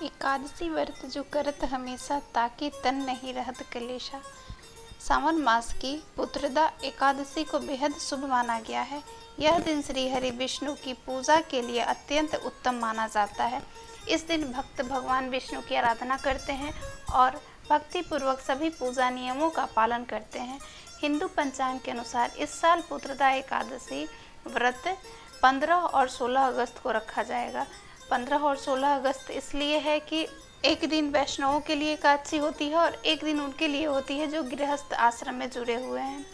एकादशी व्रत जो करत हमेशा ताकि तन नहीं रहत कलेशा। सावन मास की पुत्रदा एकादशी को बेहद शुभ माना गया है। यह दिन श्री हरि विष्णु की पूजा के लिए अत्यंत उत्तम माना जाता है। इस दिन भक्त भगवान विष्णु की आराधना करते हैं और भक्ति पूर्वक सभी पूजा नियमों का पालन करते हैं। हिंदू पंचांग के अनुसार इस साल पुत्रदा एकादशी व्रत 15 और 16 अगस्त को रखा जाएगा। 15 और 16 अगस्त इसलिए है कि एक दिन वैष्णवों के लिए एकादशी होती है और एक दिन उनके लिए होती है जो गृहस्थ आश्रम में जुड़े हुए हैं।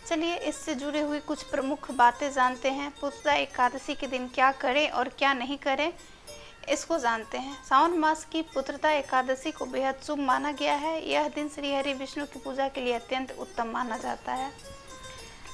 चलिए इससे जुड़े हुए कुछ प्रमुख बातें जानते हैं। पुत्रदा एकादशी के दिन क्या करें और क्या नहीं करें, इसको जानते हैं। सावन मास की पुत्रदा एकादशी को बेहद शुभ माना गया है। यह दिन श्री हरि विष्णु की पूजा के लिए अत्यंत उत्तम माना जाता है।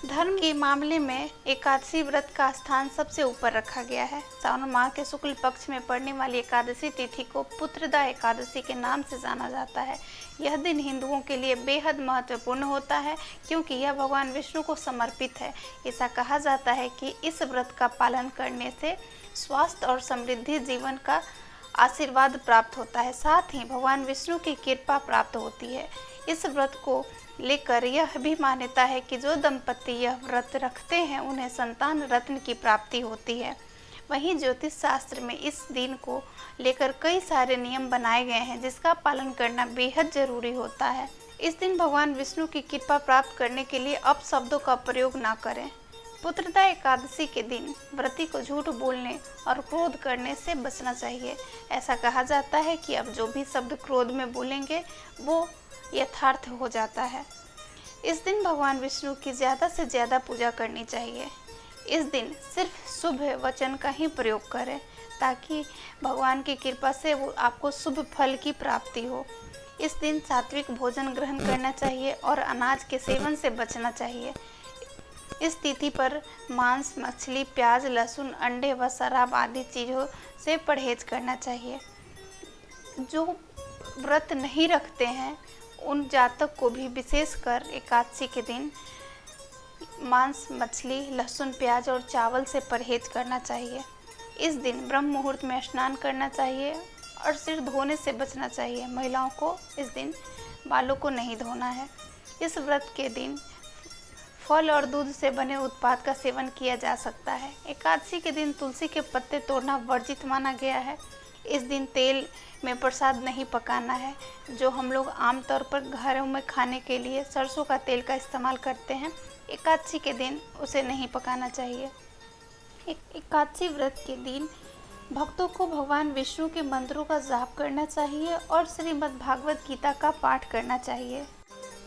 धर्म के मामले में एकादशी व्रत का स्थान सबसे ऊपर रखा गया है। सावन माह के शुक्ल पक्ष में पड़ने वाली एकादशी तिथि को पुत्रदा एकादशी के नाम से जाना जाता है। यह दिन हिंदुओं के लिए बेहद महत्वपूर्ण होता है क्योंकि यह भगवान विष्णु को समर्पित है। ऐसा कहा जाता है कि इस व्रत का पालन करने से स्वास्थ्य और समृद्धि जीवन का आशीर्वाद प्राप्त होता है, साथ ही भगवान विष्णु की कृपा प्राप्त होती है। इस व्रत को लेकर यह भी मान्यता है कि जो दंपति यह व्रत रखते हैं उन्हें संतान रत्न की प्राप्ति होती है। वहीं ज्योतिष शास्त्र में इस दिन को लेकर कई सारे नियम बनाए गए हैं जिसका पालन करना बेहद जरूरी होता है। इस दिन भगवान विष्णु की कृपा प्राप्त करने के लिए अपशब्दों का प्रयोग ना करें। पुत्रदा एकादशी के दिन व्रती को झूठ बोलने और क्रोध करने से बचना चाहिए। ऐसा कहा जाता है कि अब जो भी शब्द क्रोध में बोलेंगे वो यथार्थ हो जाता है। इस दिन भगवान विष्णु की ज़्यादा से ज़्यादा पूजा करनी चाहिए। इस दिन सिर्फ शुभ वचन का ही प्रयोग करें ताकि भगवान की कृपा से वो आपको शुभ फल की प्राप्ति हो। इस दिन सात्विक भोजन ग्रहण करना चाहिए और अनाज के सेवन से बचना चाहिए। इस तिथि पर मांस, मछली, प्याज, लहसुन, अंडे व शराब आदि चीज़ों से परहेज करना चाहिए। जो व्रत नहीं रखते हैं उन जातक को भी विशेषकर एकादशी के दिन मांस, मछली, लहसुन, प्याज और चावल से परहेज करना चाहिए। इस दिन ब्रह्म मुहूर्त में स्नान करना चाहिए और सिर धोने से बचना चाहिए। महिलाओं को इस दिन बालों को नहीं धोना है। इस व्रत के दिन फल और दूध से बने उत्पाद का सेवन किया जा सकता है। एकादशी के दिन तुलसी के पत्ते तोड़ना वर्जित माना गया है। इस दिन तेल में प्रसाद नहीं पकाना है। जो हम लोग आमतौर पर घरों में खाने के लिए सरसों का तेल का इस्तेमाल करते हैं, एकादशी के दिन उसे नहीं पकाना चाहिए। एकादशी व्रत के दिन भक्तों को भगवान विष्णु के मंत्रों का जाप करना चाहिए और श्रीमद् भागवत गीता का पाठ करना चाहिए।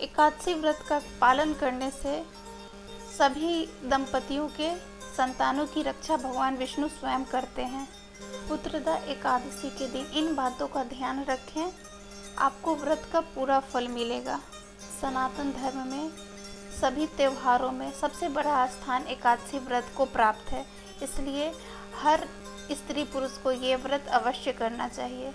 एकादशी व्रत का पालन करने से सभी दंपतियों के संतानों की रक्षा भगवान विष्णु स्वयं करते हैं। पुत्रदा एकादशी के दिन इन बातों का ध्यान रखें, आपको व्रत का पूरा फल मिलेगा। सनातन धर्म में सभी त्योहारों में सबसे बड़ा स्थान एकादशी व्रत को प्राप्त है, इसलिए हर स्त्री पुरुष को ये व्रत अवश्य करना चाहिए।